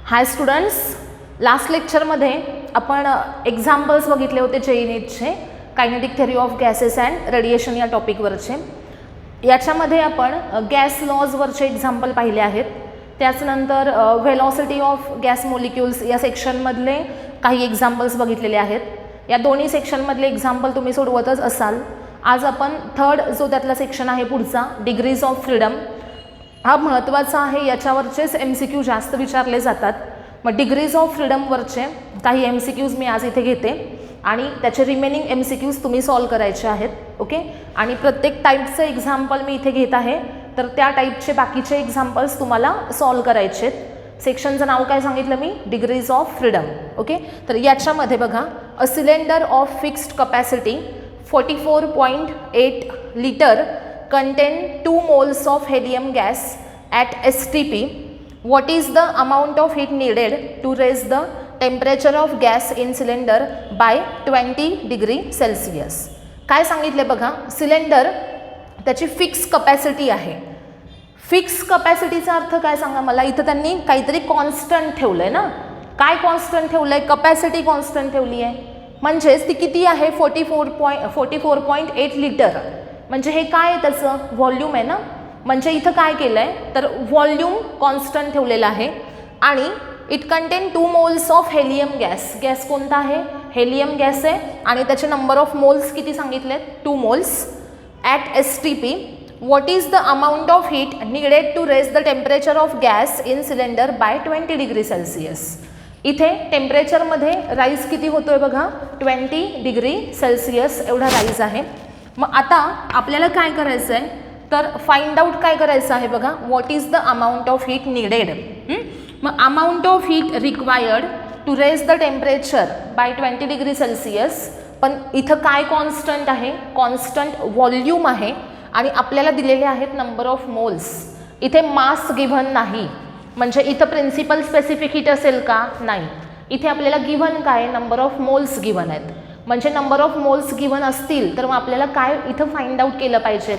हाय students, last लेक्चरमध्ये आपण examples बघितले होते जेईई नीटचे kinetic theory of gases and radiation या टॉपिकवरचे. याच्यामध्ये आपण गॅस लॉजवरचे एक्झाम्पल पाहिले आहेत. त्याचनंतर व्हेलॉसिटी ऑफ गॅस मॉलिक्युल्स या सेक्शनमधले काही एक्झाम्पल्स बघितलेले आहेत. या दोन्ही सेक्शनमधले एक्झाम्पल तुम्ही सोडवतच असाल. आज आपण थर्ड जो त्यातला सेक्शन आहे पुढचा, डिग्रीज ऑफ फ्रीडम, हा महत्त्वाचा आहे. याच्यावरचेच MCQ जास्त विचारले जातात. मग डिग्रीज ऑफ फ्रीडमवरचे काही MCQज मी आज इथे घेते आणि त्याचे रिमेनिंग MCQज तुम्ही सॉल्व करायचे आहेत. ओके, आणि प्रत्येक टाईपचं एक्झाम्पल मी इथे घेत आहे, तर त्या टाईपचे बाकीचे एक्झाम्पल्स तुम्हाला सॉल्व करायचे आहेत. सेक्शनचं नाव काय सांगितलं मी? Degrees of freedom. ओके, तर याच्यामध्ये बघा, a cylinder of fixed capacity 44.8 litre contain 2 moles of helium gas at STP. What is the amount of heat needed to raise the temperature of gas in cylinder by 20 degree Celsius? काय सांगितले बघा, cylinder त्याची fix capacity आहे. Fix कपॅसिटीचा अर्थ काय सांगा मला? इथं त्यांनी काहीतरी कॉन्स्टंट ठेवलं आहे ना. काय कॉन्स्टंट ठेवलं आहे? कपॅसिटी कॉन्स्टंट ठेवली आहे. म्हणजेच ती किती आहे? 44.8 लिटर. म्हणजे हे काय आहे? त्याचं व्हॉल्यूम आहे ना. म्हणजे इथं काय केलं आहे तर व्हॉल्यूम कॉन्स्टंट ठेवलेलं आहे आणि it content 2 moles of helium gas. Gas कोणता आहे? हेलियम गॅस आहे आणि त्याचे नंबर ऑफ मोल्स किती सांगितलेत? 2 moles at STP. What is the amount of heat needed to raise the temperature of gas in cylinder by 20 degree Celsius. इथे टेम्परेचरमध्ये rise किती होतोय बघा? 20 डिग्री सेल्सिअस एवढा राईज आहे. मग आता आपल्याला काय करायचं आहे तर फाइंड आउट काय करायचं आहे बघा, what is the amount of heat needed. मग amount of heat required to raise the temperature by 20 degree Celsius. पण इथं काय कॉन्स्टंट आहे? कॉन्स्टंट व्हॉल्यूम आहे आणि आपल्याला दिलेले आहेत नंबर ऑफ मोल्स. इथे मास गिव्हन नाही. म्हणजे इथं प्रिन्सिपल स्पेसिफिक हीट असेल का? नाही. इथे आपल्याला गिव्हन काय? नंबर ऑफ मोल्स गिव्हन आहेत. म्हणजे नंबर ऑफ मोल्स गिव्हन असतील तर मग आपल्याला काय इथं फाइंड आउट केलं पाहिजे?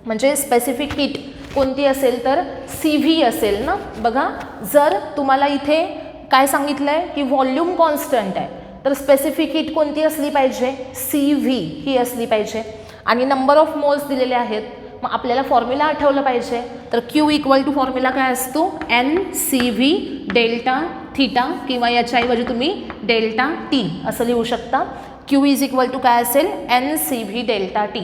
म्हणजे स्पेसिफिक हीट कोणती असेल तर CV असेल ना. बघा, जर तुम्हाला इथे काय सांगितलं आहे की व्हॉल्यूम कॉन्स्टंट आहे तर स्पेसिफिक हीट कोणती असली पाहिजे? CV ही असली पाहिजे. आणि नंबर ऑफ मोल्स दिलेले आहेत. मग आपल्याला फॉर्म्युला आठवलं पाहिजे. तर Q इक्वल टू फॉर्म्युला काय असतो? NCV डेल्टा थीटा, किंवा याच्याऐवजी तुम्ही डेल्टा T असं लिहू शकता. Q इज इक्वल टू काय असेल? NCV delta T.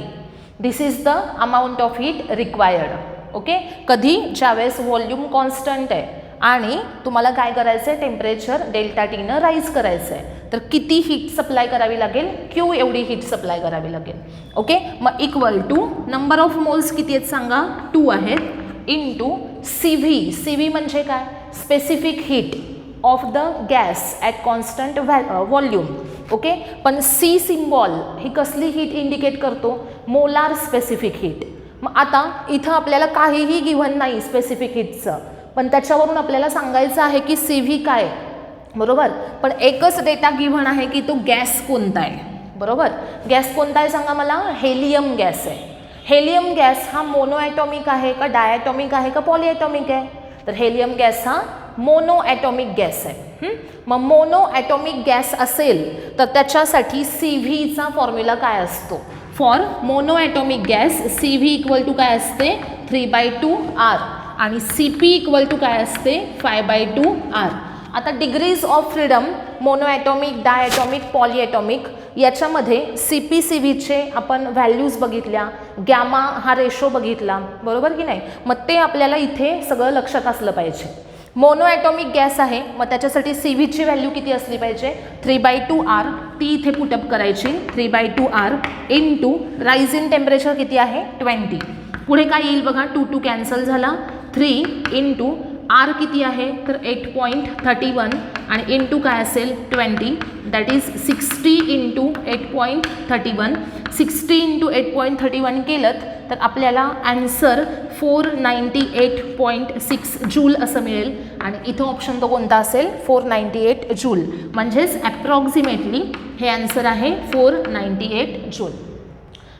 This is the amount of heat required. Okay, कधी? ज्यावेळेस व्हॉल्यूम कॉन्स्टंट आहे आणि तुम्हाला काय करायचं आहे? टेम्परेचर डेल्टा Tनं राईज करायचं आहे. तर किती हीट सप्लाय करावी लागेल? Q एवढी हीट सप्लाय करावी लागेल. ओके, मग equal to number of moles किती आहेत सांगा? 2 आहेत, इंटू CV. CV म्हणजे काय? Specific heat of the gas at constant volume. Okay, पण C सिम्बॉल ही कसली हीट इंडिकेट करतो? Molar specific heat. मग आता इथं आपल्याला काहीही गिव्हन नाही स्पेसिफिक हीटचं, पण त्याच्यावरून आपल्याला सांगायचं आहे की CV काय, बरोबर. पण एकच डेटा गिव्हन आहे की तो गॅस कोणता आहे, बरोबर. गॅस कोणता आहे सांगा मला? हेलियम गॅस आहे. हेलियम गॅस हा मोनो ॲटॉमिक आहे का डायॲटॉमिक आहे का पॉलीॲटॉमिक आहे? तर हेलियम गॅस हा मोनो ॲटॉमिक गॅस आहे. मग मोनो ॲटॉमिक गॅस असेल तर त्याच्यासाठी CVचा फॉर्म्युला काय असतो? For monoatomic gas CV equal to काय असते? 3/2R आणि CP इक्वल टू काय असते? 5/2R. आता degrees of freedom, monoatomic, diatomic, polyatomic याच्यामध्ये CP CVचे आपण व्हॅल्यूज बघितल्या, गॅमा हा रेशो बघितला, बरोबर की नाही. मग ते आपल्याला इथे सगळं लक्षात असलं पाहिजे. मोनो ॲटॉमिक गॅस आहे, मग त्याच्यासाठी CVची व्हॅल्यू किती असली पाहिजे? 3/2R. ती इथे पुटअप करायची, 3/2R into rise in temperature किती आहे? 20. पुढे काय येईल बघा? 2 कॅन्सल झाला. 3 इंटू R किती आहे? तर 8.31 आणि इंटू काय असेल? 20. That is 60 into 8.31. 60 इंटू 8.31 केलं तर आपल्याला ॲन्सर 498.6 जूल असं मिळेल. आणि इथं ऑप्शन तो कोणता असेल? 498 जूल. म्हणजेच ॲप्रॉक्सिमेटली हे ॲन्सर आहे 498 जूल.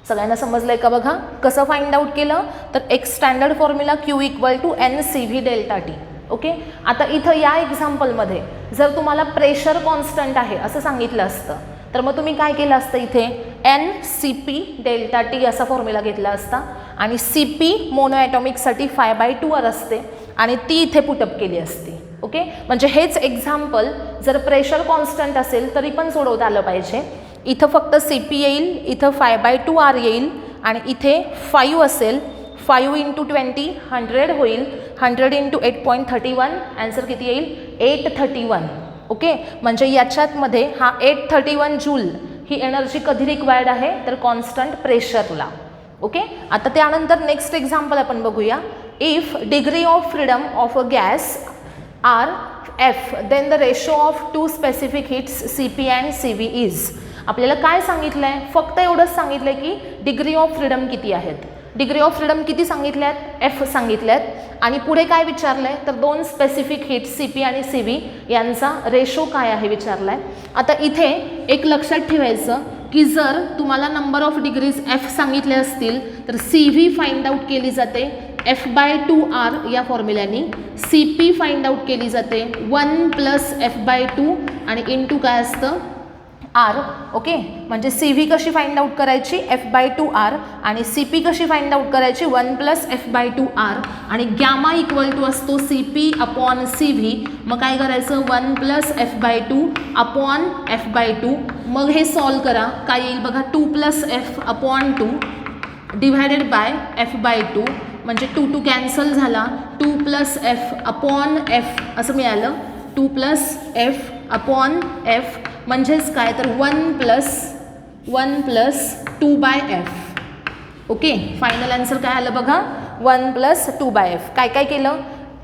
सगळ्यांना समजलं आहे का बघा? कसं फाइंड आउट केलं तर एक standard formula Q equal to NCV delta T. Okay. आता इथं या एक्झाम्पलमध्ये जर तुम्हाला प्रेशर कॉन्स्टंट आहे असं सांगितलं असतं तर मग तुम्ही काय केलं असतं, इथे NCP डेल्टा टी असा फॉर्म्युला घेतला असता आणि CP मोनो ॲटॉमिकसाठी 5/2 असते आणि ती इथे पुटअप केली असती. ओके. म्हणजे हेच एक्झाम्पल जर प्रेशर कॉन्स्टंट असेल तरी पण सोडवता आलं पाहिजे. इथं फक्त CP येईल, इथं 5/2 येईल आणि इथे 5 असेल. 5 × 20 100 होईल. 100 × 8.31 आन्सर किती येईल, 831. ओके. म्हणजे याच्यातमध्ये हा 831 जूल ही एनर्जी कधी रिक्वायर्ड आहे तर कॉन्स्टंट प्रेशरला. ओके. आता त्यानंतर नेक्स्ट एक्झाम्पल आपण बघूया. If degree of freedom of a gas are F then the ratio of two specific heats CP and CV is. आपल्याला काय सांगितलं आहे, फक्त एवढंच सांगितलं आहे की डिग्री ऑफ फ्रीडम किती आहेत. डिग्री ऑफ फ्रीडम किती सांगितल्या आहेत, F सांगितल्या आहेत आणि पुढे काय विचारलं आहे तर दोन स्पेसिफिक हिट्स CP आणि CV यांचा रेशो काय आहे विचारला आहे. आता इथे एक लक्षात ठेवायचं की जर तुम्हाला नंबर ऑफ डिग्रीज F सांगितले असतील तर CV फाइंड आउट केली जाते F/2R या फॉर्म्युल्याने. CP फाइंड आउट केली जाते 1 + F/2 आणि इंटू काय असतं R. ओके. म्हणजे CV कशी फाइंड आउट करायची F/2R आणि CP कशी फाइंड आउट करायची 1 + F/2R आणि गॅमा इक्वल टू असतो CP/CV. मग काय करायचं 1 + F/2/F/2. मग हे सॉल्व करा, काय येईल बघा 2 + F/2 डिवायडेड बाय F/2 म्हणजे 2 2 कॅन्सल झाला. 2 + F/F असं मिळालं. 2 + F/F म्हणजेच काय तर 1 + 2/F. ओके. फायनल आन्सर काय आलं बघा 1 + 2/F. काय काय केलं,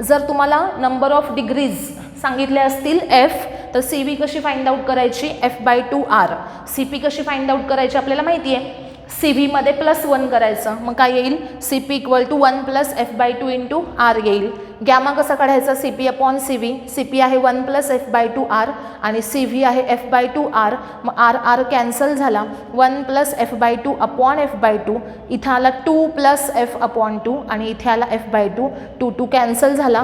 जर तुम्हाला नंबर ऑफ डिग्रीज सांगितले असतील F तर CV कशी फाइंड आउट करायची F/2R. CP कशी फाइंड आउट करायची आपल्याला माहिती आहे, CV मध्ये +1 करायचं. मग काय येईल CP = 1 + F/2 × R येईल. गॅमा कसा काढायचा CP/CV. CP आहे 1 + F/2R आणि CV आहे F/2R. मग R कॅन्सल झाला. 1 + F/2/F/2 इथं आला 2 + F/2 आणि इथे आला F/2. 2 2 कॅन्सल झाला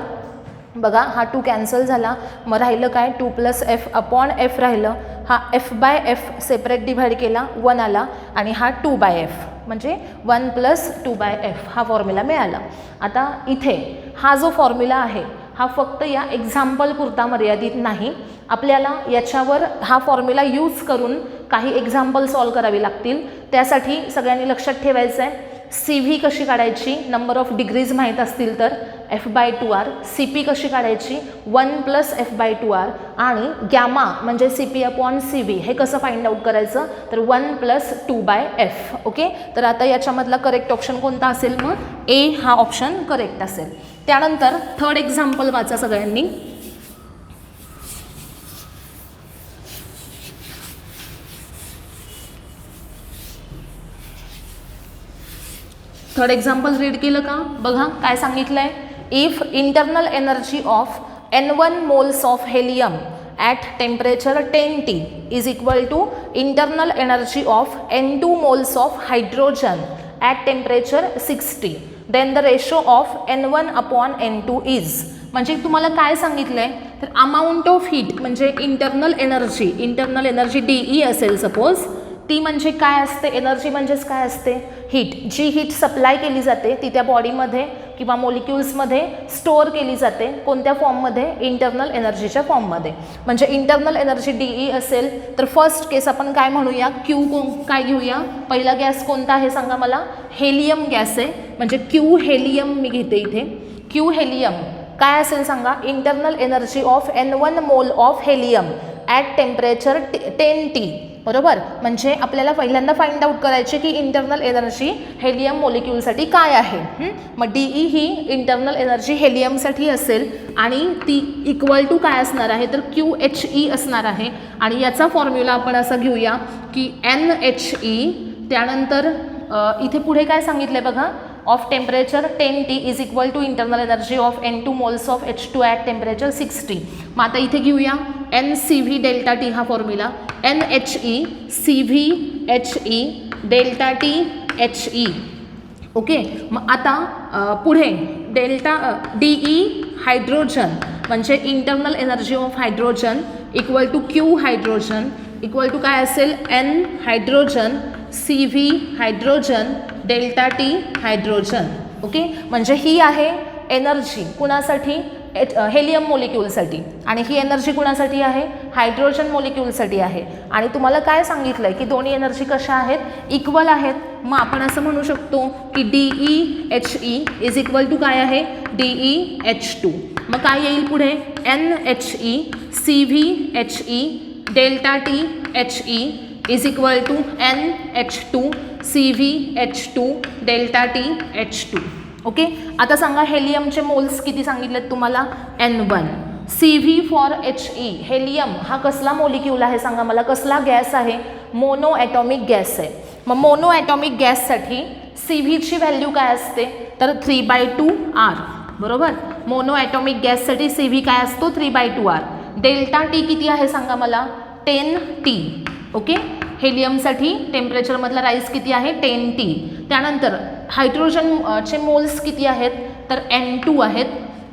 बघा, हा 2 कॅन्सल झाला. मग राहिलं काय 2 + F/F राहिलं. हा F/F सेपरेट डिव्हाइड केला 1 आला आणि हा 2/F म्हणजे 1 + 2/F हा फॉर्म्युला मिळाला. आता इथे हा जो फॉर्म्युला आहे हा फक्त या एक्झाम्पल पुरता मर्यादित नाही. आपल्याला याच्यावर हा फॉर्म्युला यूज करून काही एक्झाम्पल सॉल्व करावी लागतील. त्यासाठी सगळ्यांनी लक्षात ठेवायचं आहे CV कशी काढायची, नंबर ऑफ डिग्रीज माहीत असतील तर F/2R. CP कशी काढायची 1 + F/2R आणि गॅमा म्हणजे CP/CV हे कसं फाइंड आउट करायचं तर 1 + 2/F. ओके. तर आता याच्यामधला करेक्ट ऑप्शन कोणता असेल, मग A हा ऑप्शन करेक्ट असेल. त्यानंतर थर्ड एक्झाम्पल वाचा सगळ्यांनी. थर्ड एक्झाम्पल रीड केलं का बघा, काय सांगितलं आहे. If internal energy of N1 moles of helium at temperature 10T is equal to internal energy of N2 moles of hydrogen at temperature 60 then the ratio of N1/N2 is. म्हणजे तुम्हाला काय सांगितलं आहे तर अमाऊंट ऑफ हीट म्हणजे internal energy DE असेल suppose, ती म्हणजे काय असते, एनर्जी म्हणजेच काय असते हीट. जी हीट सप्लाय केली जाते ती त्या बॉडीमध्ये किंवा मॉलिक्युल्समध्ये स्टोअर केली जाते कोणत्या फॉर्ममध्ये, इंटरनल एनर्जीच्या फॉर्ममध्ये. म्हणजे इंटरनल एनर्जी DE असेल तर फर्स्ट केस आपण काय म्हणूया काय घेऊया, पहिला गॅस कोणता आहे सांगा मला, हेलियम गॅस आहे. म्हणजे Q हेलियम मी घेते इथे. Q हेलियम काय असेल सांगा, internal energy of N1 mole of helium at temperature 10T. बरोबर. म्हणजे आपल्याला पहिल्यांदा फाइंड आउट करायचे की इंटरनल एनर्जी हेलियम मॉलिक्यूलसाठी काय आहे. मग DE ही इंटरनल एनर्जी हेलियमसाठी असेल आणि ती इक्वल टू काय असणार आहे तर QHE असणार आहे. आणि याचा फॉर्म्युला आपण असा घेऊया की NHE. त्यानंतर इथे पुढे काय सांगितलं आहे बघा, of temperature 10T is equal to internal energy of N2 moles of H2 at temperature 60. मग आता इथे घेऊया NCV डेल्टा T हा formula. NHE CV HE delta T HE. Okay. मग आता पुढे डेल्टा DE हायड्रोजन म्हणजे internal energy of hydrogen equal to Q hydrogen equal to काय असेल N hydrogen C V hydrogen delta T hydrogen. Okay, म्हणजे ही आहे एनर्जी कुणासाठी हेलियम मोलिक्यूलसाठी आणि ही एनर्जी कुणासाठी आहे हायड्रोजन मोलिक्यूलसाठी आहे. आणि तुम्हाला काय सांगितलं आहे की दोन्ही एनर्जी कशा आहेत इक्वल आहेत. मग आपण असं म्हणू शकतो की DeHe इज इक्वल टू काय आहे DeH2. मग काय येईल पुढे NHe CvHe delta T HE is equal to NH2 CvH2 delta T H2. Okay, आता सांगा हेलियमचे मोल्स किती सांगितलेत तुम्हाला N1. CV for HE helium हा कसला मोलिक्यूल आहे सांगा मला, कसला गॅस आहे मोनो ॲटॉमिक गॅस आहे. मग मोनो ॲटॉमिक गॅससाठी CVची व्हॅल्यू काय असते तर 3/2R बरोबर. मोनो ॲटॉमिक गॅससाठी CV काय असतो 3/2R. डेल्टा टी किती आहे सांगा मला 10T. ओके, हेलियमसाठी टेम्परेचरमधला राईज किती आहे 10T. त्यानंतर हायड्रोजनचे मोल्स किती आहेत तर N2 आहेत.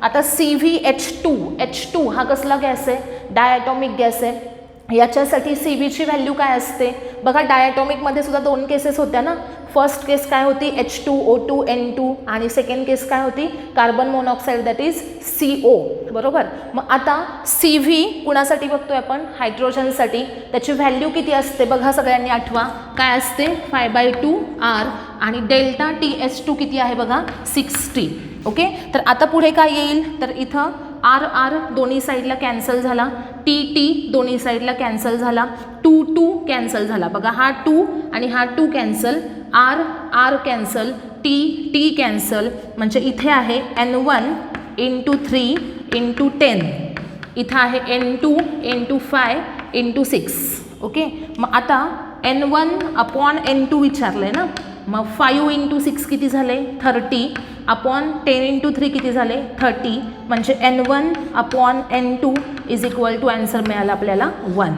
आता CvH2 हा कसला गॅस आहे डायॲटॉमिक गॅस आहे. याच्यासाठी CVची व्हॅल्यू काय असते बघा, डायॲटॉमिकमध्ये सुद्धा 2 केसेस होत्या ना. फर्स्ट केस काय होती H2O2 N2 आणि सेकंड केस काय होती carbon monoxide that is CO बरोबर. मग आता CV कुणासाठी बघतोय आपण हायड्रोजनसाठी, त्याची व्हॅल्यू किती असते बघा सगळ्यांनी आठवा काय असते 5/2R आणि डेल्टा TH2 किती आहे बघा 6T. ओके, तर आता पुढे काय येईल तर इथं R दोन्ही साईडला कॅन्सल झाला, T दोन्ही साईडला कॅन्सल झाला, 2 कॅन्सल झाला बघा, हा 2 आणि हा 2 cancel, R cancel, T cancel, म्हणजे इथे आहे N1 × 3 × 10, इथं आहे N2 × 5 × 6. ओके, मग आता N1/N2 विचारलं आहे ना, मग 5 × 6 किती झाले 30 अपॉन 10 × 3 किती झाले 30, म्हणजे N1/N2 is equal to answer मिळाला आपल्याला 1.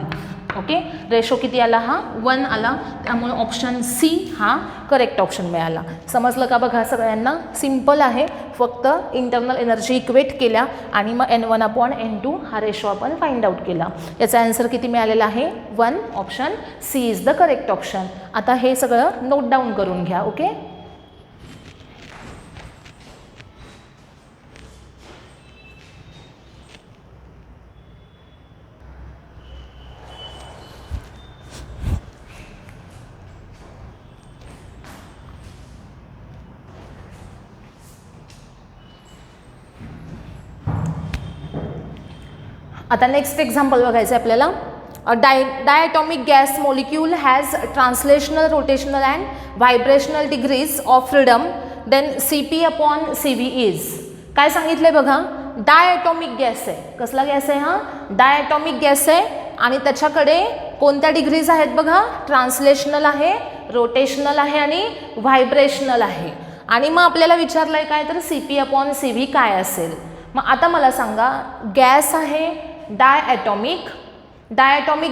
ओके, रेशो किती आला हा 1 आला, त्यामुळे ऑप्शन सी हा करेक्ट ऑप्शन मिळाला. समजलं का बघा सगळ्यांना, सिम्पल आहे, फक्त इंटरनल एनर्जी इक्वेट केल्या आणि मग N1/N2 हा रेशो आपण फाइंड आउट केला. याचा आन्सर किती मिळालेला आहे 1. Option C is the correct option. आता हे सगळं नोट डाऊन करून घ्या. ओके, आता नेक्स्ट एक्झाम्पल बघायचं आहे आपल्याला. Diatomic gas molecule has translational rotational and vibrational degrees of freedom then CP/CV is. काय सांगितलंय बघा, डायॲटॉमिक गॅस आहे. कसला गॅस आहे हा डायॲटॉमिक गॅस आहे आणि त्याच्याकडे कोणत्या डिग्रीज आहेत बघा, ट्रान्सलेशनल आहे, रोटेशनल आहे आणि व्हायब्रेशनल आहे. आणि मग आपल्याला विचारलंय काय तर CP/CV काय असेल. मग आता मला सांगा, गॅस आहे डायॲटॉमिक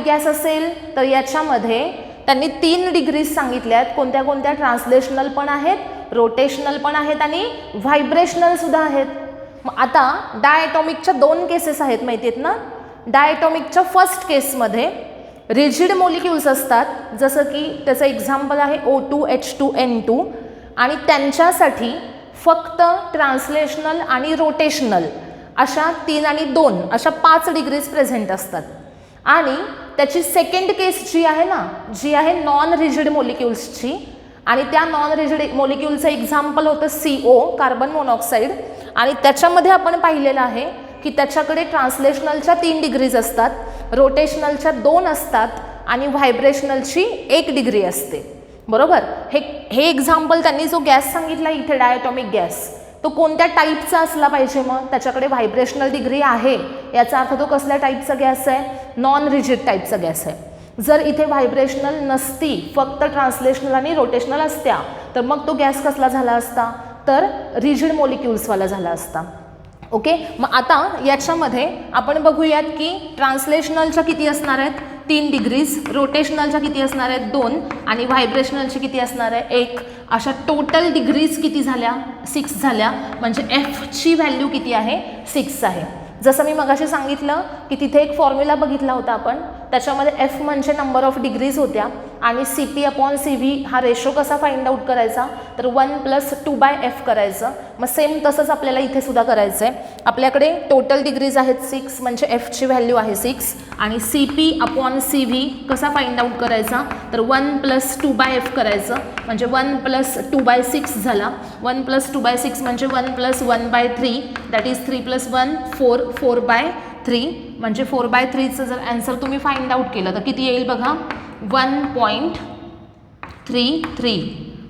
गॅस असेल तर याच्यामध्ये त्यांनी 3 डिग्रीज सांगितल्या आहेत. कोणत्या कोणत्या, ट्रान्सलेशनल पण आहेत, रोटेशनल पण आहेत आणि व्हायब्रेशनल सुद्धा आहेत. मग आता डायॲटॉमिकच्या 2 केसेस आहेत माहिती आहेत ना. डायॲटॉमिकच्या फर्स्ट केसमध्ये रिजिड मोलिक्युल्स असतात, जसं की त्याचं एक्झाम्पल आहे O2H2N2 आणि त्यांच्यासाठी फक्त ट्रान्सलेशनल आणि रोटेशनल अशा 3 आणि 2 अशा 5 डिग्रीज प्रेझेंट असतात. आणि त्याची सेकंड केस जी आहे ना, जी आहे नॉन रिजिड मोलिक्युल्सची, आणि त्या नॉन रिजिड मोलिक्युलचं एक्झाम्पल होतं CO कार्बन मोनॉक्साईड. आणि त्याच्यामध्ये आपण पाहिलेलं आहे की त्याच्याकडे ट्रान्सलेशनलच्या 3 डिग्रीज असतात, रोटेशनलच्या 2 असतात आणि व्हायब्रेशनलची 1 डिग्री असते बरोबर. हे एक्झाम्पल त्यांनी जो गॅस सांगितला इथे डायॲटॉमिक गॅस, तो कोणत्या टाईपचा असला पाहिजे, मग त्याच्याकडे व्हायब्रेशनल डिग्री आहे याचा अर्थ तो कसल्या टाईपचा गॅस आहे, नॉन रिजिड टाईपचा गॅस आहे. जर इथे व्हायब्रेशनल नसती, फक्त ट्रान्सलेशनल आणि रोटेशनल असत्या, तर मग तो गॅस कसला झाला असता तर रिजिड मोलिक्युल्सवाला झाला असता. ओके, मग आता याच्यामध्ये आपण बघूयात की ट्रान्सलेशनलच्या किती असणार आहेत 3 डिग्रीज, रोटेशनलच्या किती असणार आहेत 2 आणि व्हायब्रेशनलची किती असणार आहे 1. अशा टोटल डिग्रीज किती झाल्या 6 झाल्या, म्हणजे एफची व्हॅल्यू किती आहे 6 आहे. जसं मी मगाशी सांगितलं की तिथे एक फॉर्म्युला बघितला होता आपण, त्याच्यामध्ये एफ म्हणजे नंबर ऑफ डिग्रीज होत्या आणि CP/CV हा रेशो कसा फाइंड आउट करायचा, तर 1+2/f करायचं. मग सेम तसंच आपल्याला इथे सुद्धा करायचं आहे. आपल्याकडे टोटल डिग्रीज आहेत 6, म्हणजे एफची व्हॅल्यू आहे 6 आणि CP/CV कसा फाइंड आउट करायचा, तर 1+2/f करायचं, म्हणजे 1+2/6 झाला. 1+2/6 म्हणजे 1+1/3, दॅट इज 3+1 4, 4/3, म्हणजे 4/3चं जर आन्सर तुम्ही फाइंड आउट केलं तर किती येईल बघा, 1.33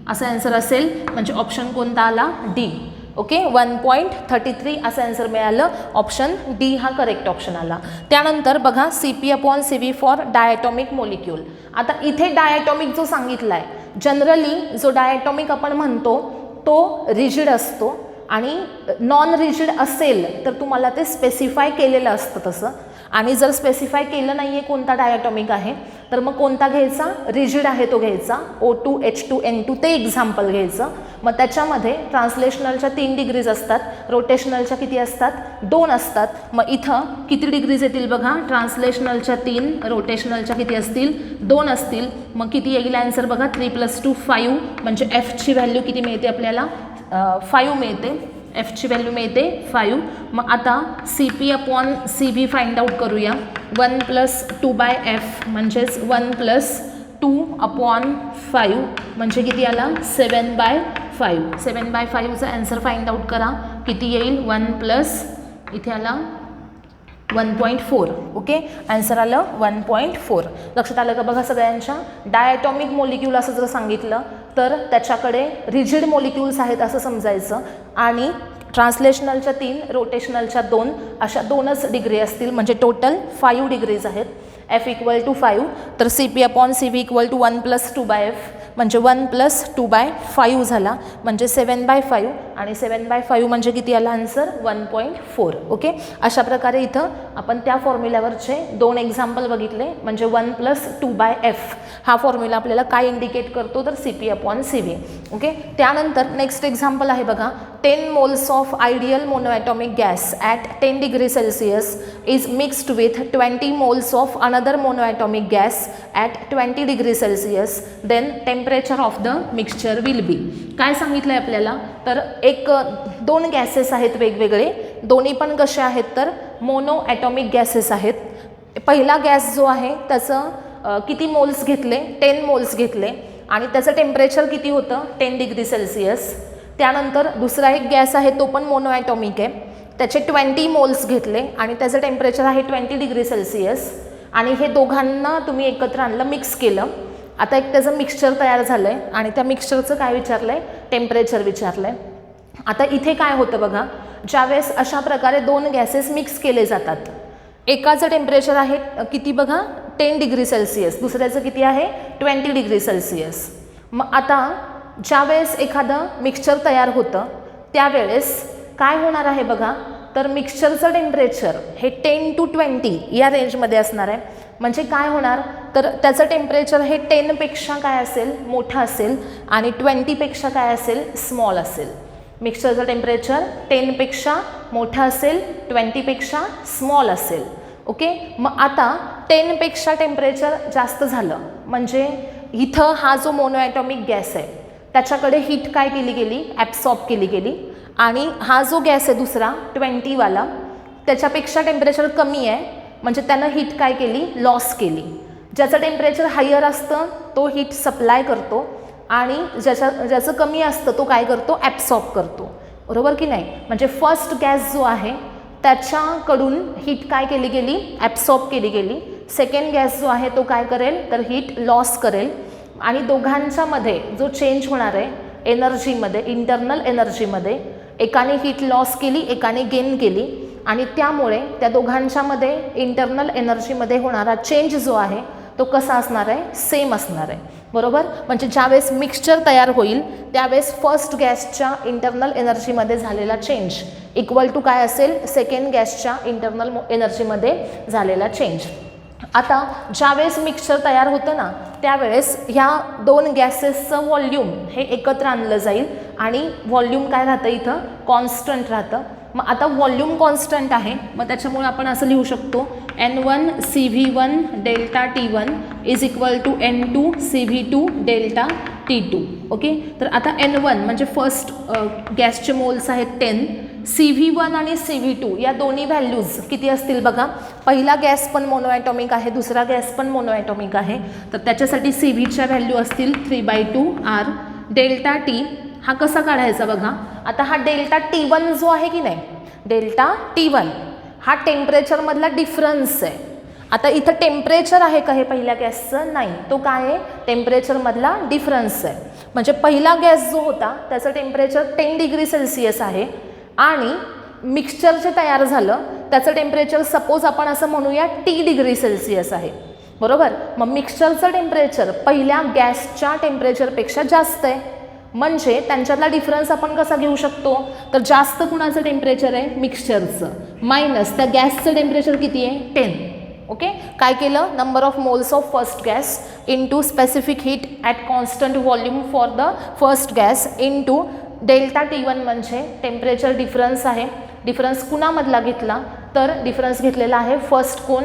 असं आन्सर असेल. म्हणजे ऑप्शन कोणता आला, डी. ओके, 1.33 असं आन्सर मिळालं. ऑप्शन डी हा करेक्ट ऑप्शन आला. त्यानंतर बघा CP/CV फॉर डायटॉमिक मोलिक्यूल. आता इथे डायटॉमिक जो सांगितला आहे, जनरली जो डायटॉमिक आपण म्हणतो तो रिजिड असतो आणि नॉन रिजिड असेल तर तुम्हाला ते स्पेसिफाय केलेलं असतं तसं. आणि जर स्पेसिफाय केलं नाही आहे कोणता डायटॉमिक आहे तर मग कोणता घ्यायचा, रिजिड आहे तो घ्यायचा, O2H2N2 ते एक्झाम्पल घ्यायचं. मग त्याच्यामध्ये ट्रान्सलेशनलच्या 3 डिग्रीज असतात, रोटेशनलच्या किती असतात, 2 असतात. मग इथं किती डिग्रीज येतील बघा, ट्रान्सलेशनलच्या 3, रोटेशनलच्या किती असतील, 2 असतील. मग किती येईल आन्सर बघा, 3+2 5, म्हणजे एफची व्हॅल्यू किती मिळते आपल्याला, 5 मिळते. एफची व्हॅल्यू मिळते 5. मग आता CP/CV फाइंड आउट करूया. 1+2/f म्हणजेच 1+2/5 म्हणजे किती आला, 7/5. 7/5चा आन्सर फाइंड आउट करा, किती येईल, 1+ इथे आला 1.4. ओके, आन्सर आलं 1.4. लक्षात आलं का बघा सगळ्यांच्या. डायटॉमिक मोलिक्यूल असं जर सांगितलं तर त्याच्याकडे रिजिड मोलिक्यूल्स आहेत असं समजायचं आणि ट्रान्सलेशनलच्या 3, रोटेशनलच्या 2 अशा 2च डिग्री असतील, म्हणजे टोटल 5 डिग्रीज आहेत. F = 5, तर CP/CV = 1+2/f म्हणजे 1+2/5 झाला, म्हणजे 7/5 आणि 7/5 म्हणजे किती आला आन्सर, 1.4. ओके, अशा प्रकारे इथं आपण त्या फॉर्म्युल्यावरचे 2 एक्झाम्पल बघितले. म्हणजे 1+2/f हा फॉर्म्युला आपल्याला काय इंडिकेट करतो, तर CP/CV. ओके, त्यानंतर नेक्स्ट एक्झाम्पल आहे बघा, 10 moles of ideal monoatomic gas at 10 degree Celsius is mixed with 20 moles of another monoatomic gas at 20 degree Celsius, then temperature of the mixture will be. काय सांगितलं आहे आपल्याला, तर 2 गॅसेस आहेत वेगवेगळे, दोन्ही पण कसे आहेत, तर मोनो ॲटॉमिक गॅसेस आहेत. पहिला गॅस जो आहे त्याचं किती मोल्स घेतले, 10 मोल्स घेतले आणि त्याचं टेम्परेचर किती होतं, 10 डिग्री सेल्सिअस. त्यानंतर दुसरा एक गॅस आहे तो पण मोनो ॲटॉमिक आहे, त्याचे 20 मोल्स घेतले आणि त्याचं टेम्परेचर आहे 20 डिग्री सेल्सिअस आणि हे दोघांना तुम्ही एकत्र आणलं, मिक्स केलं. आता एक त्याचं मिक्सचर तयार झालं आहे आणि त्या मिक्सचरचं काय विचारलं आहे, टेम्परेचर विचारलं आहे. आता इथे काय होतं बघा, ज्यावेळेस अशा प्रकारे 2 गॅसेस मिक्स केले जातात, एकाचं टेम्परेचर आहे किती बघा, 10 डिग्री सेल्सिअस, दुसऱ्याचं किती आहे, 20 डिग्री सेल्सिअस. मग आता ज्यावेळेस एखादं मिक्सचर तयार होतं त्यावेळेस काय होणार आहे बघा, तर मिक्सचरचं टेम्परेचर हे 10 to 20 या रेंजमध्ये असणार आहे. म्हणजे काय होणार, तर त्याचं टेम्परेचर हे 10पेक्षा काय असेल, मोठं असेल आणि 20पेक्षा काय असेल, स्मॉल असेल. मिक्सचरचं टेम्परेचर 10पेक्षा मोठं असेल, 20पेक्षा स्मॉल असेल. ओके, मग आता 10पेक्षा टेम्परेचर जास्त झालं म्हणजे इथं हा जो मोनोॲटॉमिक गॅस आहे त्याच्याकडे हीट काय केली गेली, ॲब्सॉर्ब केली गेली. आणि हा जो गॅस आहे दुसरा 20वाला, त्याच्यापेक्षा टेम्परेचर कमी आहे म्हणजे त्यानं हीट काय केली, लॉस केली. ज्याचं टेम्परेचर हायर असतं तो हीट सप्लाय करतो आणि ज्याचं कमी असतं तो काय करतो, ॲब्सॉर्ब करतो. बरोबर की नाही. म्हणजे फर्स्ट गॅस जो आहे त्याच्याकडून हीट काय केली गेली, ॲब्सॉर्ब केली गेली. सेकंड गॅस जो आहे तो काय करेल, तर हीट लॉस करेल. आणि दोघांच्यामध्ये जो चेंज होणार आहे एनर्जीमध्ये, इंटरनल एनर्जीमध्ये, एकाने हीट लॉस केली, एकाने गेन केली आणि त्यामुळे त्या दोघांच्यामध्ये इंटरनल एनर्जीमध्ये होणारा चेंज जो आहे तो कसा असणार आहे, सेम असणार आहे. बरोबर. म्हणजे ज्यावेळेस मिक्सचर तयार होईल त्यावेळेस फर्स्ट गॅसच्या इंटरनल एनर्जीमध्ये झालेला चेंज इक्वल टू काय असेल, सेकंड गॅसच्या इंटरनल एनर्जीमध्ये झालेला चेंज. आता ज्यावेळेस मिक्सचर तयार होतं ना त्यावेळेस ह्या 2 गॅसेसचं व्हॉल्यूम हे एकत्र आणलं जाईल आणि व्हॉल्यूम काय राहतं इथं कॉन्स्टंट राहतं. मग आता व्हॉल्यूम कॉन्स्टंट आहे, मग त्याच्यामुळे आपण असं लिहू शकतो N1 CV1 delta T1 is equal to N2 CV2 delta T2. Okay, तर आता N1 म्हणजे फर्स्ट गॅसचे मोल्स आहेत 10, CV1 आणि CV2 या दोन्ही व्हॅल्यूज किती असतील बघा. पहिला गॅस पण मोनोॲटॉमिक आहे, दुसरा गॅस पण मोनोॲटॉमिक आहे, तर त्याच्यासाठी CVच्या व्हॅल्यू असतील 3/2 R. डेल्टा T हा कसा काढायचा बघा. आता हा डेल्टा T1 जो आहे की नाही, डेल्टा T1 हा टेम्परेचरमधला डिफरन्स आहे. आता इथं टेम्परेचर आहे का हे पहिल्या गॅसचं, नाही, तो काय आहे टेम्परेचरमधला डिफरन्स आहे. म्हणजे पहिला गॅस जो होता त्याचं टेम्परेचर 10 डिग्री सेल्सिअस आहे आणि मिक्सचर जे तयार झालं त्याचं टेम्परेचर सपोज आपण असं म्हणूया T डिग्री सेल्सिअस आहे, बरोबर. मग मिक्सचरचं टेम्परेचर पहिल्या गॅसच्या टेम्परेचरपेक्षा जास्त आहे, म्हणजे त्यांच्यातला डिफरन्स आपण कसा घेऊ शकतो, तर जास्त कुणाचं टेम्परेचर आहे मिक्सचरचं, मायनस त्या गॅसचं टेम्परेचर किती आहे 10. ओके, काय केलं, number of moles of first gas into specific heat at constant volume for the first gas into delta T1 म्हणजे टेम्परेचर डिफरन्स आहे. डिफरन्स कुणामधला घेतला, तर डिफरन्स घेतलेला आहे फर्स्ट कोण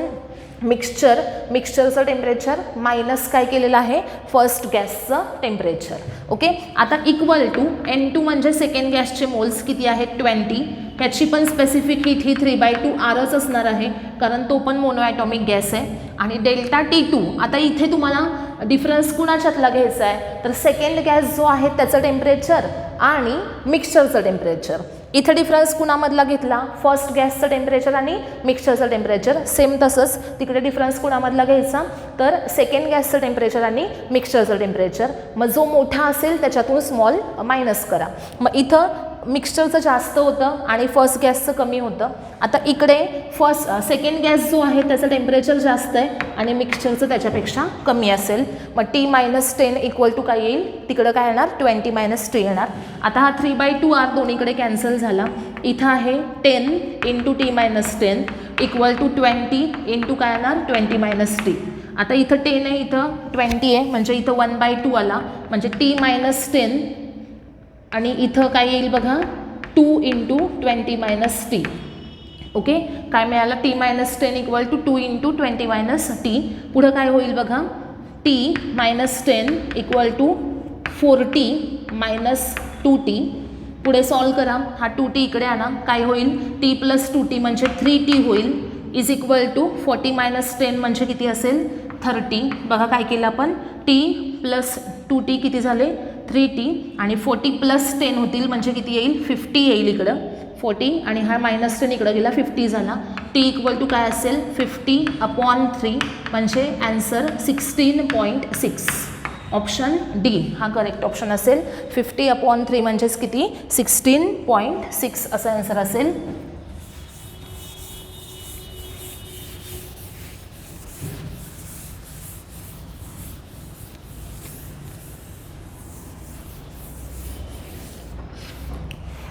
मिक्सचरचं टेम्परेचर मायनस काय केलेलं आहे फर्स्ट गॅसचं टेम्परेचर. ओके, आता इक्वल टू N2 म्हणजे सेकंड गॅसचे मोल्स किती आहेत 20, ह्याची पण स्पेसिफिक हीट ही 3/2 Rच असणार आहे कारण तो पण मोनोॲटॉमिक गॅस आहे. आणि डेल्टा T2 आता इथे तुम्हाला डिफरन्स कुणाच्यातला घ्यायचा आहे, तर सेकंड गॅस जो आहे त्याचं टेम्परेचर आणि मिक्सचरचं टेम्परेचर. इथे डिफरन्स कुणामधला घेतला, फर्स्ट गॅसचं टेम्परेचर आणि मिक्सचरचं टेम्परेचर. सेम तसंच तिकडे डिफरन्स कुणामधला घ्यायचा, तर सेकंड गॅसचं टेम्परेचर आणि मिक्सचरचं टेम्परेचर. मग जो मोठा असेल त्याच्यातून स्मॉल मायनस करा. मग इथं मिक्सचरचं जास्त होतं आणि फर्स्ट गॅसचं कमी होतं. आता इकडे सेकंड गॅस जो आहे त्याचं टेम्परेचर जास्त आहे आणि मिक्सचरचं त्याच्यापेक्षा कमी असेल. मग T-10 इक्वल टू काय येईल, तिकडं काय येणार 20 - T येणार. आता हा 3/2 R दोन्हीकडे कॅन्सल झाला. इथं आहे 10 into T-10 equal to 20 into काय येणार 20 - T. आता इथं 10 आहे, इथं 20 आहे, म्हणजे इथं 1/2 आला, म्हणजे T-10 आणि इथं काय येईल बघा 2 इंटू 20 - T. ओके, काय मिळालं T-10 equal to 2 into 20 - T. पुढं काय होईल बघा T-10 equal to 4T - 2T. पुढे सॉल्व करा, हा 2T इकडे आणा, काय होईल T + 2T म्हणजे 3T होईल इज इक्वल टू 40 - 10 म्हणजे किती असेल 30. बघा काय केलं आपण T + 2T किती झाले 3T आणि 40 + 10 होतील म्हणजे किती येईल 50 येईल इकडं 40 आणि हा -10 इकडं गेला 50 झाला. T इक्वल टू काय असेल 50/3 म्हणजे ॲन्सर 16.6. ऑप्शन डी हा करेक्ट ऑप्शन असेल. 50/3 म्हणजेच किती 16.6 असं ॲन्सर असेल.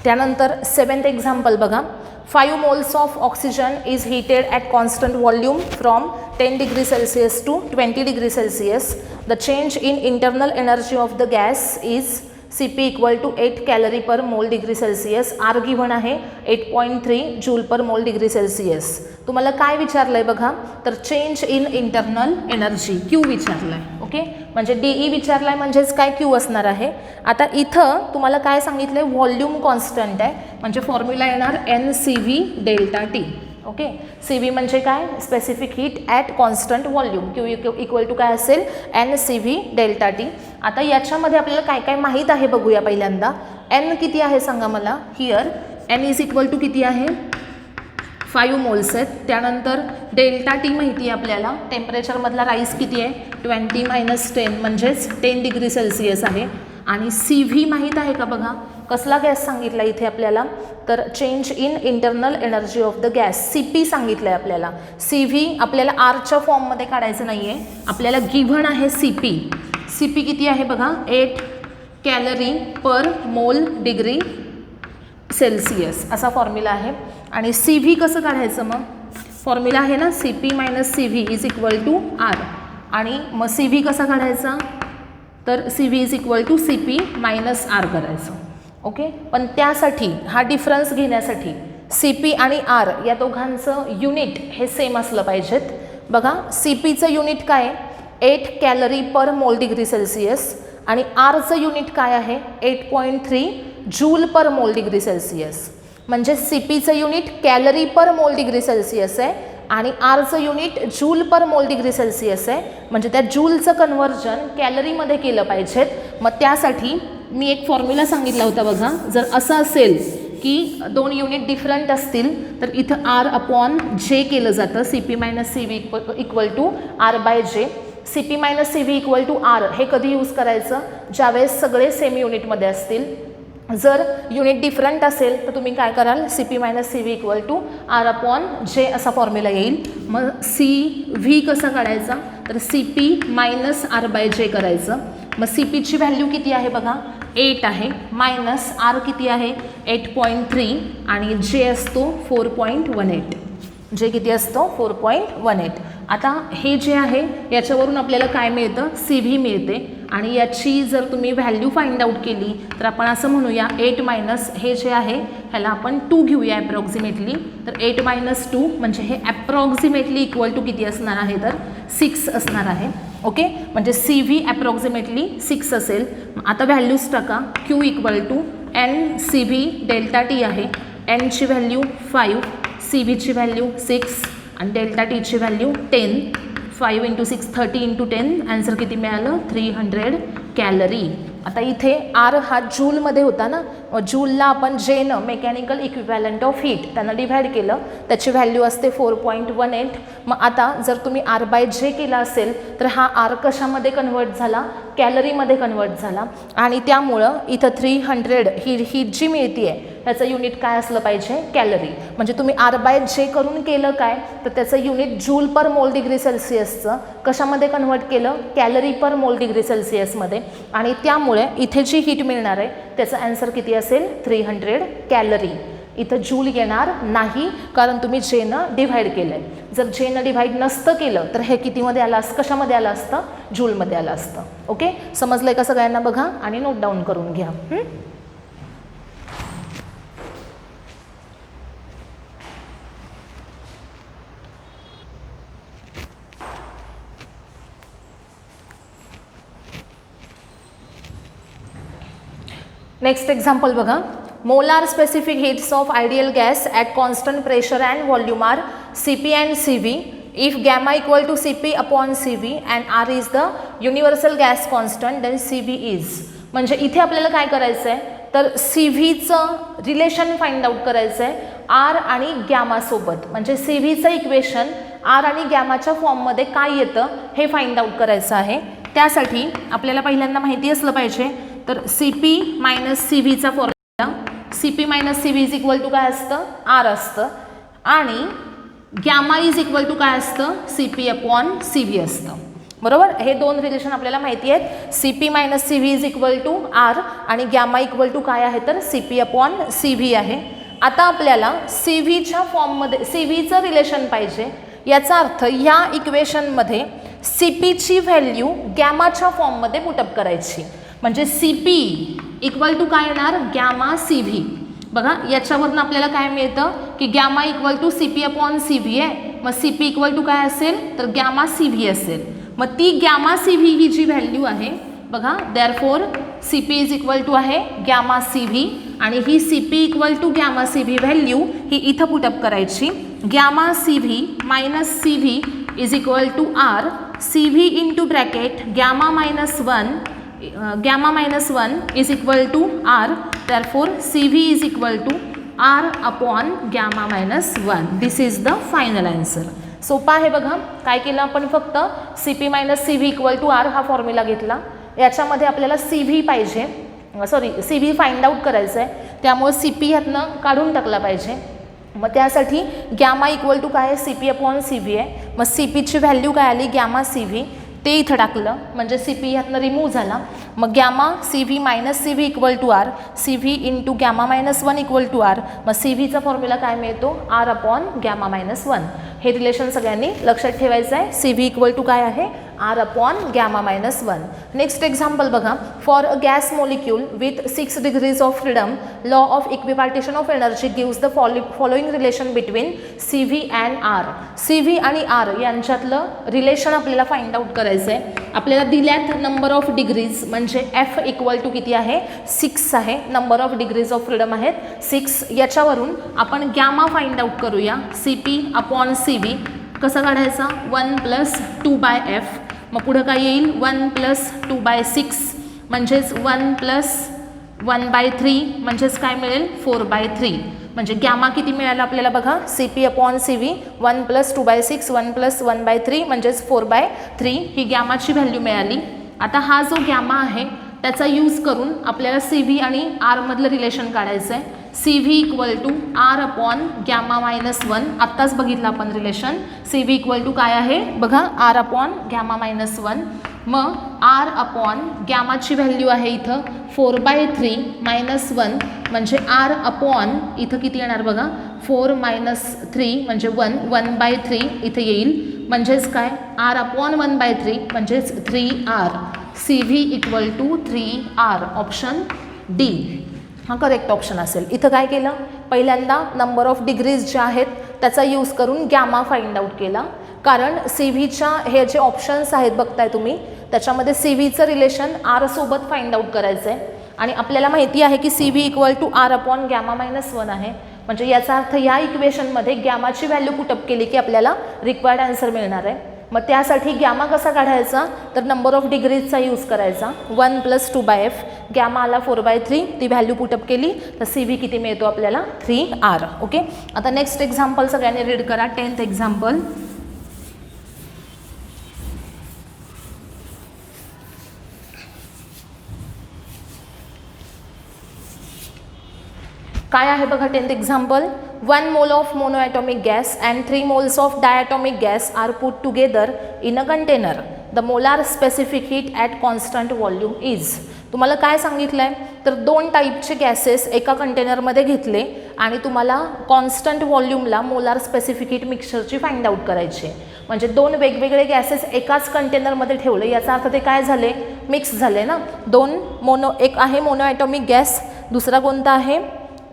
त्यानंतर 7th एक्झाम्पल बघा. 5 moles of oxygen is heated at constant volume from 10 degree Celsius to 20 degree Celsius. The change in internal energy of the gas is Cp equal to 8 calorie per mole degree Celsius. R given आहे 8.3 joule पर mole degree Celsius. तुम्हाला काय विचारलं आहे बघा, तर change in internal energy Q विचारलं आहे. Okay, म्हणजे DE विचारलं आहे म्हणजेच काय Q असणार आहे. आता इथं तुम्हाला काय सांगितलं आहे व्हॉल्यूम कॉन्स्टंट आहे म्हणजे फॉर्म्युला येणार NCV delta T. Okay, CV म्हणजे काय specific heat at constant volume. Q equal to काय असेल NCV डेल्टा T. आता याच्यामध्ये आपल्याला काय काय माहीत आहे बघूया. पहिल्यांदा N किती आहे सांगा मला. Here N is equal to किती आहे 5 मोल्स आहेत. त्यानंतर डेल्टा T माहिती आहे आपल्याला, टेम्परेचरमधला राईस किती आहे 20 - 10 म्हणजेच 10 डिग्री सेल्सिअस आहे. आणि CV माहीत आहे का बघा, कसला गॅस सांगितला इथे आपल्याला, तर change in internal energy of the gas CP सांगितलं आहे आपल्याला. CV आपल्याला Rच्या फॉर्ममध्ये काढायचं नाही आहे, आपल्याला गिव्हन आहे CP किती आहे बघा 8 calorie per mole degree Celsius असा फॉर्म्युला आहे. आणि CV कसं काढायचं मग, फॉर्म्युला आहे ना CP - CV is equal to R. आणि मग CV कसा काढायचा, तर CV is equal to CP - R करायचं. ओके. पण त्यासाठी हा डिफरन्स घेण्यासाठी सी पी आणि आर या दोघांचं युनिट हे सेम असलं पाहिजेत. बघा सी पीचं युनिट काय आहे 8 calorie per mole degree Celsius आणि आरचं युनिट काय आहे 8.3 जूल पर मोल डिग्री सेल्सिअस. म्हणजे C पीचं unit calorie per mole degree Celsius आहे आणि आरचं युनिट जूल पर मोल डिग्री सेल्सिअस आहे. म्हणजे त्या जूलचं कन्व्हर्जन कॅलरीमध्ये केलं पाहिजेत. मग त्यासाठी मी एक फॉर्म्युला सांगितला होता बघा. जर असं असेल की दोन युनिट डिफरंट असतील तर इथं आर अपॉन जे केलं जातं. C P minus C V equal to R by J. C P minus C V equal to R हे कधी यूज करायचं ज्यावेळेस सगळे सेम युनिटमध्ये असतील. जर युनिट डिफरंट असेल तर तुम्ही काय कराल C P minus C V equal to R upon J असा फॉर्म्युला येईल. मग सी व्ही कसा काढायचा तर C P minus R by J करायचं. मग सी पीची व्हॅल्यू किती आहे बघा 8 आहे मायनस आर किती आहे 8.3 आणि जे असतो 4.18. जे किती असतो 4.18. आता हे जे आहे याच्यावरून आपल्याला काय मिळतं सी व्ही मिळते आणि याची जर तुम्ही व्हॅल्यू फाइंड आउट केली तर आपण असं म्हणूया 8 मायनस हे जे आहे ह्याला आपण 2 घेऊया ॲप्रॉक्सिमेटली. तर 8 मायनस 2 म्हणजे हे ॲप्रॉक्सिमेटली इक्वल टू किती असणार आहे तर 6 असणार आहे. ओके. म्हणजे सी व्ही ॲप्रॉक्सिमेटली 6 असेल. आता व्हॅल्यूज टाका. Q equal to N C V delta T आहे. एनची व्हॅल्यू 5 सी व्हीची व्हॅल्यू 6 आणि डेल्टा टीची व्हॅल्यू 10. 5 × 6 30 × 10 आन्सर किती मिळालं 300 कॅलरी. आता इथे आर हा जूलमध्ये होता ना. जूलला आपण जेनं मेकॅनिकल इक्विव्हॅलंट ऑफ हीट त्यांना डिव्हाइड केलं त्याची व्हॅल्यू असते 4.18. मग आता जर तुम्ही आर बाय जे केला असेल तर हा आर कशामध्ये कन्वर्ट झाला कॅलरीमध्ये कन्वर्ट झाला आणि त्यामुळं इथं 300 ही जी मिळती आहे त्याचं युनिट काय असलं पाहिजे कॅलरी. म्हणजे तुम्ही आर बाय जे करून केलं काय तर त्याचं युनिट जूल पर मोल डिग्री सेल्सिअसचं कशामध्ये कन्वर्ट केलं कॅलरी पर मोल डिग्री सेल्सिअसमध्ये आणि त्यामुळे इथे जी हीट मिळणार आहे त्याचं आन्सर किती असेल 300 कॅलरी. इथं जूल येणार नाही कारण तुम्ही जेनं डिव्हाइड केलं आहे. जर जेनं डिव्हाइड नसतं केलं तर हे कितीमध्ये आलं असतं कशामध्ये आलं असतं जूलमध्ये आलं असतं. ओके. समजलं आहे का सगळ्यांना बघा आणि नोट डाऊन करून घ्या. नेक्स्ट एक्झाम्पल बघा. Molar specific heats of ideal gas at constant pressure and volume are C P and C V if gamma equal to C P upon C V and R is the universal gas constant then C V is. म्हणजे इथे आपल्याला काय करायचं आहे तर C व्हीचं relation find out करायचं आहे आर आणि गॅमासोबत. म्हणजे सी व्हीचं इक्वेशन आर आणि गॅमाच्या फॉर्ममध्ये काय येतं हे फाइंड आउट करायचं आहे. त्यासाठी आपल्याला पहिल्यांदा माहिती असलं पाहिजे तर सी पी मायनस सी व्हीचा formula C P minus C V is equal to काय असतं आर असतं आणि गॅमा इज इक्वल टू काय असतं C P upon C V असतं. बरोबर. हे दोन रिलेशन आपल्याला माहिती आहेत. C P minus C V is equal to R आणि गॅमा इक्वल टू काय आहे तर C P upon C V आहे. आता आपल्याला सी व्हीच्या फॉर्ममध्ये सी व्हीचं रिलेशन पाहिजे. याचा अर्थ या इक्वेशनमध्ये सी पीची व्हॅल्यू गॅमाच्या फॉर्ममध्ये पुटअप करायची. म्हणजे सी पी इक्वल टू काय येणार गॅमा सी व्ही. बघा याच्यावरून आपल्याला काय मिळतं की gamma equal to C P upon C V आहे. मग सी पी इक्वल टू काय असेल तर गॅमा सी व्ही असेल. मग ती गॅमा सी व्ही ही जी व्हॅल्यू आहे बघा therefore C P is equal to आहे गॅमा सी व्ही आणि ही C P equal to gamma C V value ही इथं पुटअप करायची. Gamma C V minus C V is equal to R C V into bracket gamma minus 1 is equal to R. Therefore, CV is equal to R upon gamma minus 1. This is the final answer. सोपा आहे बघा. काय केलं आपण फक्त C P minus C V equal to R हा formula घेतला. याच्यामध्ये आपल्याला सी व्ही पाहिजे सी व्ही फाइंड आउट करायचं आहे. त्यामुळे सी पी ह्यातनं काढून टाकला पाहिजे. मग त्यासाठी गॅमा इक्वल टू काय आहे C P upon C V आहे. मग सी पीची व्हॅल्यू काय आली गॅमा सी व्ही ते इथं टाकलं म्हणजे सी पी ह्यातनं रिमूव्ह झाला. मग gamma C V minus C V equal to R C V into gamma minus 1 equal to R. मग सी व्हीचा फॉर्म्युला काय मिळतो आर अपॉन गॅमा मायनस 1. हे रिलेशन सगळ्यांनी लक्षात ठेवायचं आहे. सी व्ही इक्वल टू काय आहे R upon gamma minus 1. Next example बघा. For a gas molecule with 6 degrees of freedom, law of equipartition of energy gives the following relation between C V and R. C V आणि R यांच्यातलं relation आपल्याला find out करायचं आहे. आपल्याला दिल्यात number of degrees, म्हणजे F equal to किती आहे 6 आहे. Number of degrees of freedom आहेत 6. याच्यावरून आपण गॅमा फाइंड आउट करूया. C P upon C V कसं काढायचा 1 + 2/f. मग पुढं काय येईल 1 + 2/6 म्हणजेच 1 + 1/3 म्हणजेच काय मिळेल 4/3. म्हणजे गॅमा किती मिळाला आपल्याला बघा C P upon C V 1 + 2/6 1 + 1/3 म्हणजेच 4/3 ही गॅमाची व्हॅल्यू मिळाली. आता हा जो गॅमा आहे त्याचा यूज करून आपल्याला सी व्ही आणि आरमधलं रिलेशन काढायचं आहे. C V equal to R upon gamma minus 1. आत्ताच बघितलं आपण relation. C V equal to काय आहे बघा आर अपॉन गॅमा मायनस 1. मग आर अपॉन गॅमाची व्हॅल्यू आहे इथं 4/3 - 1 म्हणजे आर अपॉन इथं किती येणार बघा 4 - 3 म्हणजे 1/3 इथे येईल. म्हणजेच काय आर अपॉन 1/3 म्हणजेच 3R. C V equal to 3R. Option D हा करेक्ट ऑप्शन असेल. इथं काय केलं पहिल्यांदा नंबर ऑफ डिग्रीज ज्या आहेत त्याचा यूज करून गॅमा फाइंड आउट केला. कारण सी व्हीच्या हे जे ऑप्शन्स आहेत बघताय तुम्ही त्याच्यामध्ये सी व्हीचं रिलेशन आर सोबत फाइंड आउट करायचं आहे. आणि आपल्याला माहिती आहे की C V equal to R upon gamma minus 1 आहे. म्हणजे याचा अर्थ या इक्वेशनमध्ये गॅमाची व्हॅल्यू पुटअप केली की आपल्याला रिक्वायर्ड आन्सर मिळणार आहे. मग त्यासाठी गॅमा कसा काढायचा तर नंबर ऑफ डिग्रीजचा यूज करायचा. 1 + 2/f. गॅमा आला 4/3. ती व्हॅल्यू पुटअप केली तर सी व्ही किती मिळतो आपल्याला 3R. ओके. आता नेक्स्ट एक्झाम्पल सगळ्यांनी रीड करा. 10th example. काय आहे बघा 10th example. 1 mole of monoatomic gas and 3 moles of diatomic gas are put together in a container. The molar specific heat at constant volume is. तुम्हाला काय सांगितलं आहे तर 2 टाईपचे गॅसेस एका कंटेनरमध्ये घेतले आणि तुम्हाला कॉन्स्टंट व्हॉल्यूमला मोलार स्पेसिफिक हीट मिक्सचरची फाइंड आउट करायची. म्हणजे 2 वेगवेगळे गॅसेस एकाच कंटेनरमध्ये ठेवले याचा अर्थ ते काय झाले मिक्स झाले ना. 2 एक आहे मोनोॲटॉमिक गॅस, दुसरा कोणता आहे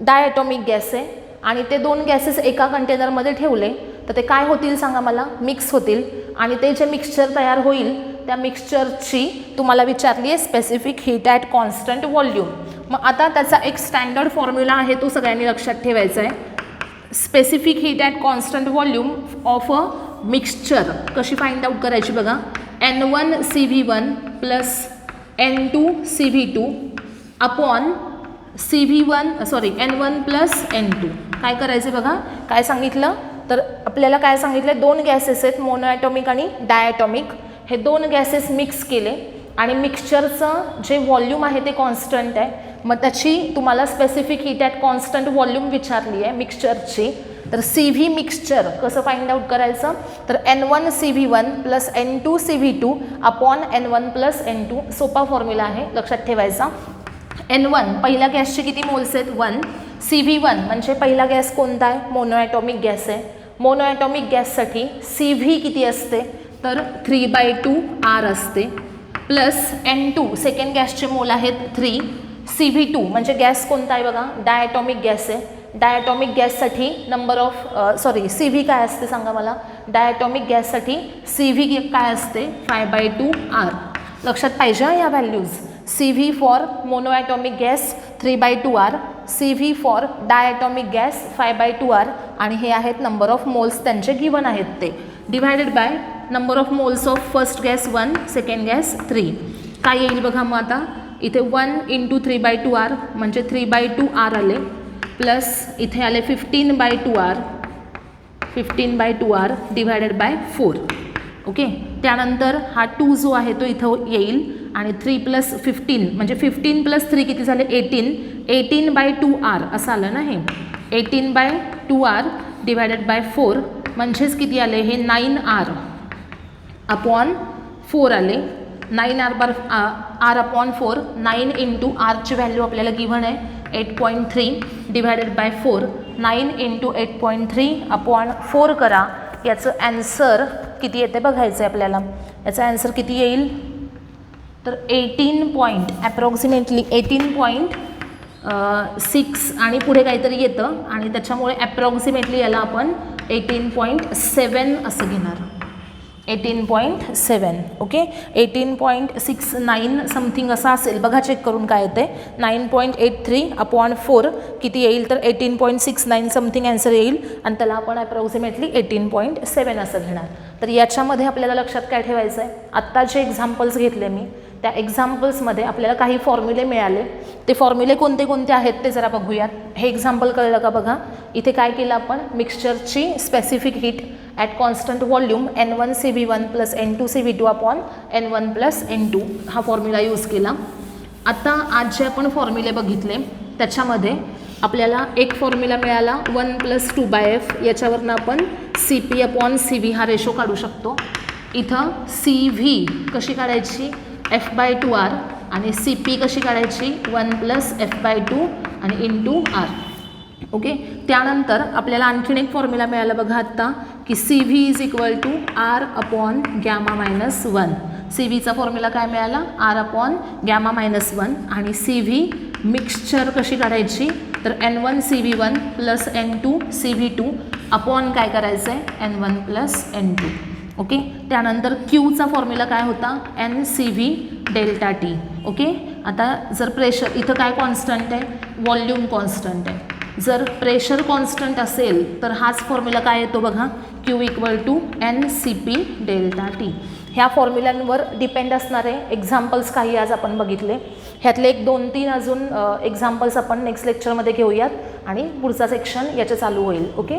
डायॲटॉमिक गॅस आहे. आणि ते 2 गॅसेस एका कंटेनरमध्ये ठेवले तर ते काय होतील सांगा मला मिक्स होतील. आणि ते जे मिक्सचर तयार होईल त्या मिक्सचरची तुम्हाला विचारली आहे specific heat at constant volume. मग आता त्याचा एक स्टँडर्ड फॉर्म्युला आहे तो सगळ्यांनी लक्षात ठेवायचा आहे. Specific heat at constant volume of a mixture कशी फाइंड आउट करायची बघा. N1CV1 + N2CV2 upon N1 + N2. काय करायचं बघा काय सांगितलं तर आपल्याला काय सांगितलं 2 गॅसेस आहेत मोनोॲटॉमिक आणि डायॲटॉमिक. हे 2 गॅसेस मिक्स केले आणि मिक्सचरचं जे व्हॉल्यूम आहे ते कॉन्स्टंट आहे. मग त्याची तुम्हाला specific heat at constant volume विचारली आहे मिक्सचरची. तर सी व्ही मिक्सचर कसं फाइंड आउट करायचं तर N1CV1 + N2CV2 upon N1 + N2. सोपा फॉर्म्युला आहे लक्षात ठेवायचा. N1 पहिल्या गॅसचे किती मोल्स आहेत 1. CV1 म्हणजे पहिला गॅस कोणता आहे मोनोॲटॉमिक गॅस आहे. मोनोॲटॉमिक गॅससाठी CV किती असते तर 3/2R असते प्लस N2 सेकंड गॅसचे मोल आहेत 3. CV2 म्हणजे गॅस कोणता आहे बघा डायॲटॉमिक गॅस आहे. डायॲटॉमिक गॅससाठी CV काय असते सांगा मला. डायॲटॉमिक गॅससाठी CV काय असते 5/2R. लक्षात पाहिजे या values. CV for monoatomic gas 3/2R. CV for diatomic gas 5/2R. आणि हे आहेत नंबर ऑफ मोल्स त्यांचे गिवन आहेत ते divided by number of moles of first gas 1 second gas 3. काय येईल बघा मग आता इथे 1 × 3/2R म्हणजे 3/2R आले प्लस इथे आले 15/2R डिवायडेड बाय 4. ओके. त्यानंतर हा 2 जो आहे तो इथं येईल आणि 3 + 15 म्हणजे 15 + 3 किती झाले 18/2R असं आलं ना. हे 18/2R डिवायडेड बाय 4 म्हणजेच किती आले हे 9R अपॉन 4 आले. 9R upon 4. 9 × Rची व्हॅल्यू आपल्याला गिव्हन आहे 8.3 डिवायडेड बाय 4. 9 × 8.3 अपॉन 4 करा. याचं ॲन्सर किती येते बघायचं आहे आपल्याला. याचा ॲन्सर किती येईल? तर 18 पॉईंट ॲप्रॉक्सिमेटली 18.6 आणि पुढे काहीतरी येतं आणि त्याच्यामुळे ॲप्रॉक्सिमेटली याला आपण 18.7 असं घेणार. 18.7 ओके. 18.69 समथिंग असं असेल, बघा चेक करून काय येते. 9.83/4 किती येईल? तर 18.69 समथिंग ॲन्सर येईल आणि त्याला आपण ॲप्रॉक्सिमेटली 18.7 असं घेणार. तर याच्यामध्ये आपल्याला लक्षात काय ठेवायचं आहे, आत्ता जे एक्झाम्पल्स घेतले मी त्या एक्झाम्पल्समध्ये आपल्याला काही फॉर्म्युले मिळाले. ते फॉर्म्युले कोणते कोणते आहेत ते जरा बघूयात. हे एक्झाम्पल कळलं का बघा. इथे काय केलं आपण, मिक्सचरची specific heat at constant volume N1CV1 + N2CV2 N1 + N2 हा फॉर्म्युला यूज केला. आता आज जे आपण फॉर्म्युले बघितले त्याच्यामध्ये आपल्याला एक फॉर्म्युला मिळाला 1 + 2/f. याच्यावरनं आपण CP/CV हा रेशो काढू शकतो. इथं CV कशी काढायची, F/2R आणि CP कशी काढायची 1 + F/2 आणि इंटू R. ओके. त्यानंतर आपल्याला आणखीन एक फॉर्म्युला मिळाला बघा आत्ता की CV = R/γ-1. CVचा फॉर्म्युला काय मिळाला, R/γ-1 आणि CV मिक्सचर कशी काढायची तर N1CV1 + N2CV2 अपॉन काय करायचं आहे N1 + N2. ओके. त्यानंतर Qचा फॉर्म्युला काय होता NCV∆T. ओके. आता जर प्रेशर इथं काय कॉन्स्टंट आहे, व्हॉल्यूम कॉन्स्टंट आहे. जर प्रेशर कॉन्स्टंट असेल तर हाच फॉर्म्युला काय येतो बघा Q = NCP∆T. ह्या फॉर्म्युलांवर डिपेंड असणारे एक्झाम्पल्स काही आज आपण बघितले. ह्यातले 1, 2, 3 अजून एक्झाम्पल्स आपण नेक्स्ट लेक्चरमध्ये घेऊयात आणि पुढचा सेक्शन याचे चालू होईल. ओके.